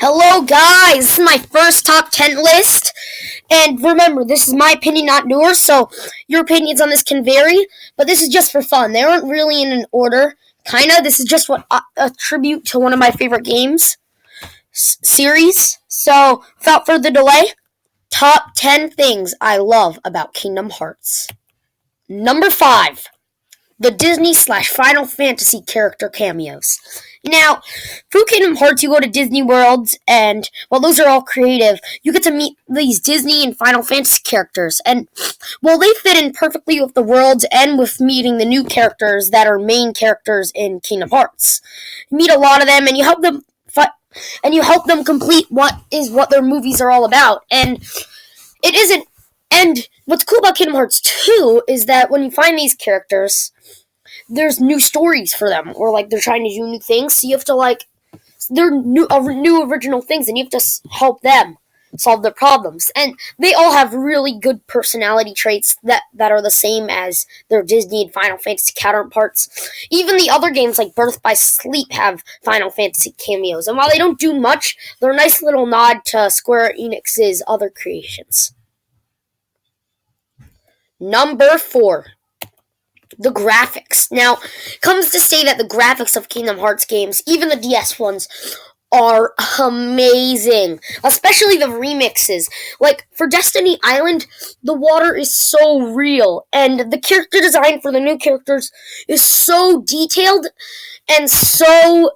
Hello, guys. This is my first top 10 list. And remember, this is my opinion, not yours, so your opinions on this can vary. But this is just for fun. They aren't really in an order. Kinda. This is just a tribute to one of my favorite games series. So, without further delay, top 10 things I love about Kingdom Hearts. Number 5. The Disney/Final Fantasy character cameos. Now, through Kingdom Hearts, you go to Disney Worlds, and while those are all creative, you get to meet these Disney and Final Fantasy characters. And while they fit in perfectly with the worlds and with meeting the new characters that are main characters in Kingdom Hearts, you meet a lot of them, and you help them complete what their movies are all about. And it isn't. And what's cool about Kingdom Hearts 2 is that when you find these characters, there's new stories for them, or they're trying to do new things. So you have to they're new original things, and you have to help them solve their problems. And they all have really good personality traits that are the same as their Disney and Final Fantasy counterparts. Even the other games like Birth by Sleep have Final Fantasy cameos, and while they don't do much, they're a nice little nod to Square Enix's other creations. Number 4. The graphics. Now, comes to say that the graphics of Kingdom Hearts games, even the DS ones, are amazing. Especially the remixes. For Destiny Island, the water is so real, and the character design for the new characters is so detailed and so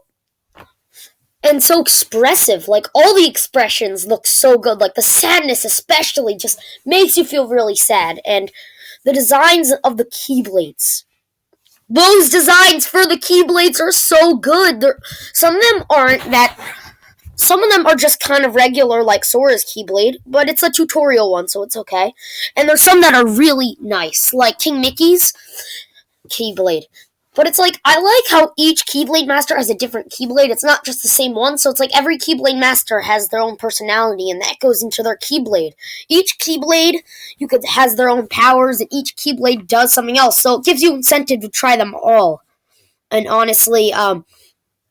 expressive. All the expressions look so good. The sadness especially just makes you feel really sad. And the designs of the Keyblades. Those designs for the Keyblades are so good. Some of them are just kind of regular, like Sora's Keyblade, but it's a tutorial one, so it's okay. And there's some that are really nice, like King Mickey's Keyblade. But it's I like how each Keyblade Master has a different Keyblade. It's not just the same one, so it's every Keyblade Master has their own personality, and that goes into their Keyblade. Each Keyblade has their own powers, and each Keyblade does something else, so it gives you incentive to try them all. And honestly,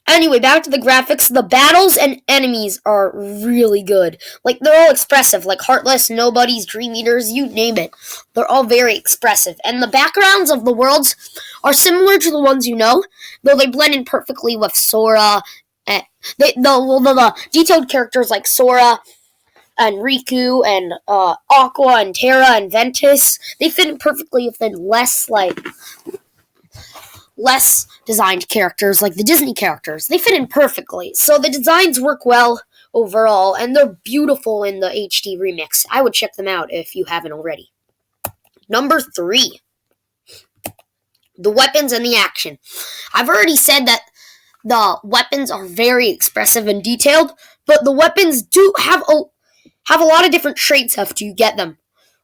anyway, back to the graphics. The battles and enemies are really good. They're all expressive, Heartless, Nobodies, Dream Eaters, you name it. They're all very expressive. And the backgrounds of the worlds are similar to the ones you know, though they blend in perfectly with Sora. The detailed characters like Sora and Riku and Aqua and Terra and Ventus, they fit in perfectly within less designed characters like the Disney characters. They fit in perfectly. So the designs work well overall, and they're beautiful in the HD remix. I would check them out if you haven't already. Number 3. The weapons and the action. I've already said that the weapons are very expressive and detailed, but the weapons do have a lot of different traits after you get them.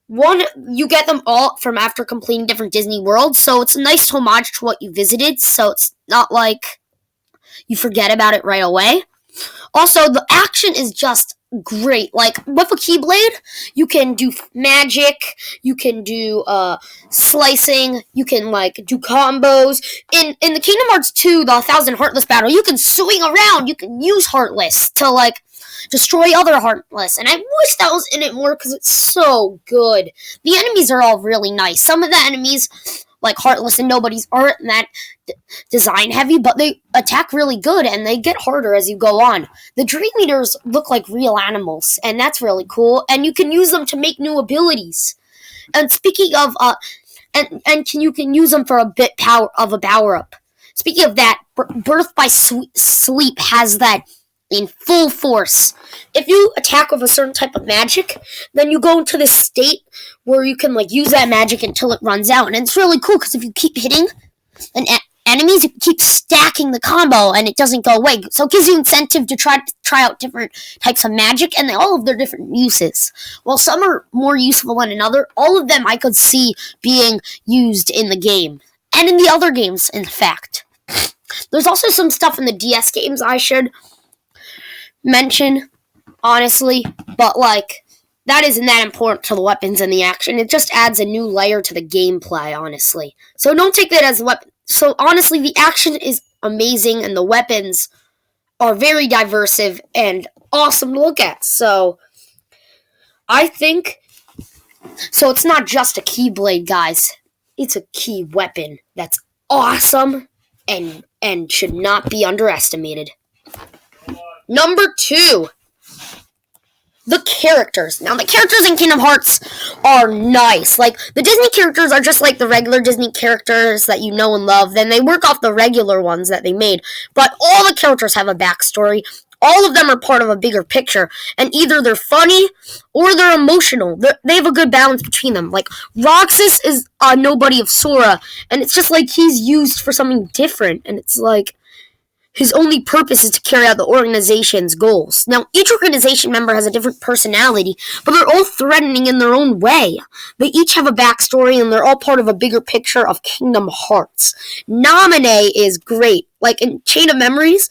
One, you get them all from after completing different Disney worlds, so it's a nice homage to what you visited, so it's not like you forget about it right away. Also, the action is just great. With a Keyblade, you can do magic, you can do slicing, you can do combos. In the Kingdom Hearts 2, the 1,000 Heartless battle, you can swing around, you can use Heartless to destroy other Heartless, and I wish that was in it more because it's so good. The enemies are all really nice. Some of the enemies, like Heartless and Nobodies, aren't that design heavy, but they attack really good, and they get harder as you go on. The Dream Eaters look like real animals, and that's really cool, and you can use them to make new abilities. And speaking of, you can use them for a bit of a power-up. Speaking of that, Birth by Sleep has that in full force. If you attack with a certain type of magic, then you go into this state where you can use that magic until it runs out. And it's really cool because if you keep hitting enemies, it keeps stacking the combo and it doesn't go away. So it gives you incentive to try out different types of magic, and they all have their different uses. While some are more useful than another, all of them I could see being used in the game. And in the other games, in fact. There's also some stuff in the DS games I should mention, honestly, but that isn't that important to the weapons and the action. It just adds a new layer to the gameplay, honestly. So don't take that as a weapon. So honestly, the action is amazing, and the weapons are very diverse and awesome to look at. So I think so. It's not just a keyblade, guys. It's a key weapon that's awesome and should not be underestimated. Number 2, the characters. Now, the characters in Kingdom Hearts are nice. Like, the Disney characters are just like the regular Disney characters that you know and love. Then they work off the regular ones that they made. But all the characters have a backstory. All of them are part of a bigger picture. And either they're funny or they're emotional. They have a good balance between them. Like, Roxas is a nobody of Sora. And it's just like he's used for something different. And it's like his only purpose is to carry out the organization's goals. Now, each organization member has a different personality, but they're all threatening in their own way. They each have a backstory, and they're all part of a bigger picture of Kingdom Hearts. Naminé is great. Like, in Chain of Memories,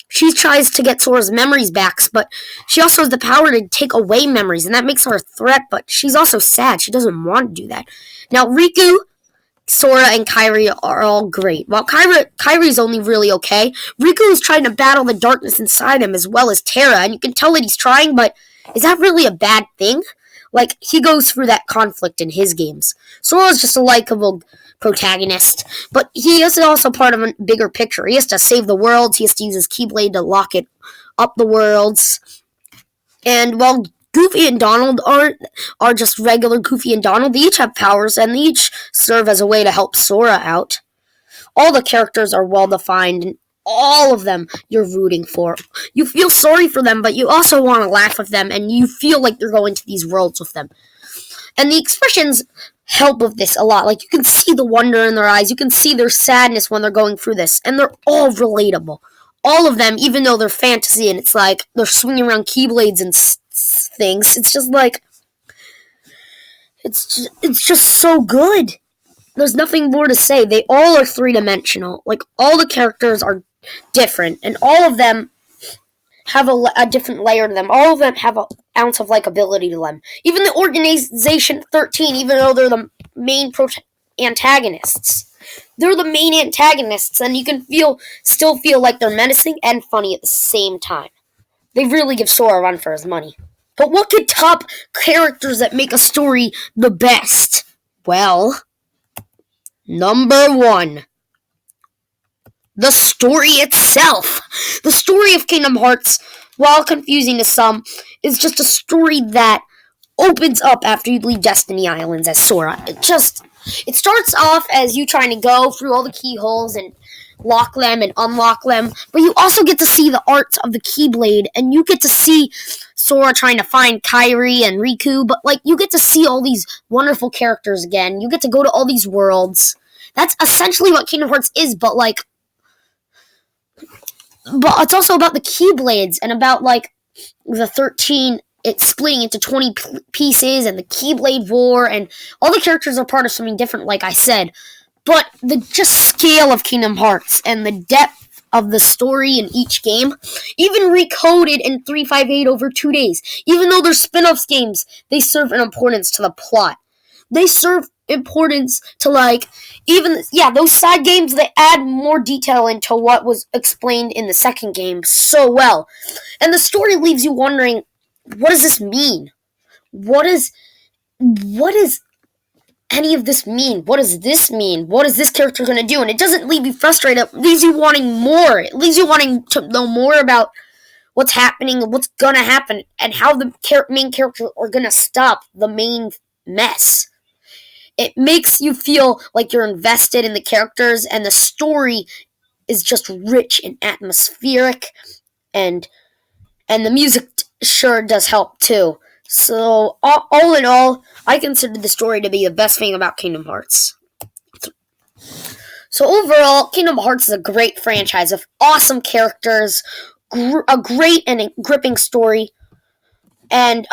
she tries to get Sora's memories back, but she also has the power to take away memories, and that makes her a threat, but she's also sad. She doesn't want to do that. Now, Riku, Sora, and Kairi are all great. While Kairi's only really okay, Riku is trying to battle the darkness inside him as well as Terra, and you can tell that he's trying, but is that really a bad thing? Like, he goes through that conflict in his games. Sora's just a likable protagonist, but he is also part of a bigger picture. He has to save the world, he has to use his Keyblade to lock it up the worlds, and while Goofy and Donald are just regular Goofy and Donald, they each have powers, and they each serve as a way to help Sora out. All the characters are well-defined, and all of them you're rooting for. You feel sorry for them, but you also want to laugh with them, and you feel like you're going to these worlds with them. And the expressions help with this a lot. Like, you can see the wonder in their eyes, you can see their sadness when they're going through this, and they're all relatable. All of them, even though they're fantasy, and it's like they're swinging around Keyblades and things. It's just like it's just so good. There's nothing more to say. They all are three-dimensional. Like, all the characters are different, and all of them have a different layer to them. All of them have an ounce of likability to them. Even the Organization 13, even though they're the main antagonists. They're the main antagonists, and you can still feel like they're menacing and funny at the same time. They really give Sora a run for his money. But what could top characters that make a story the best? Well, number 1, the story itself. The story of Kingdom Hearts, while confusing to some, is just a story that opens up after you leave Destiny Islands as Sora. It starts off as you trying to go through all the keyholes and lock them and unlock them, but you also get to see the arts of the Keyblade, and you get to see Sora trying to find Kairi and Riku, but like, you get to see all these wonderful characters again. You get to go to all these worlds. That's essentially what Kingdom Hearts is, but it's also about the Keyblades and about like the 13. It's splitting into 20 pieces and the Keyblade War, and all the characters are part of something different, like I said. But the just scale of Kingdom Hearts and the depth of the story in each game, even recoded in 358 over 2 days, even though they're spin-off games, they serve an importance to the plot. They serve importance to those side games, they add more detail into what was explained in the second game so well. And the story leaves you wondering, what does this mean? What does any of this mean? What does this mean? What is this character going to do? And it doesn't leave you frustrated. It leaves you wanting more. It leaves you wanting to know more about what's happening and what's going to happen and how the main characters are going to stop the main mess. It makes you feel like you're invested in the characters, and the story is just rich and atmospheric, and the music sure does help too. So, all in all, I consider the story to be the best thing about Kingdom Hearts. So overall, Kingdom Hearts is a great franchise of awesome characters, a great and gripping story, and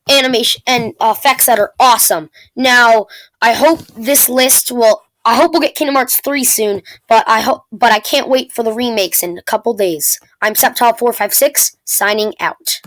animation and effects that are awesome. Now, I hope we'll get Kingdom Hearts 3 soon, but I can't wait for the remakes in a couple days. I'm Sceptile456, signing out.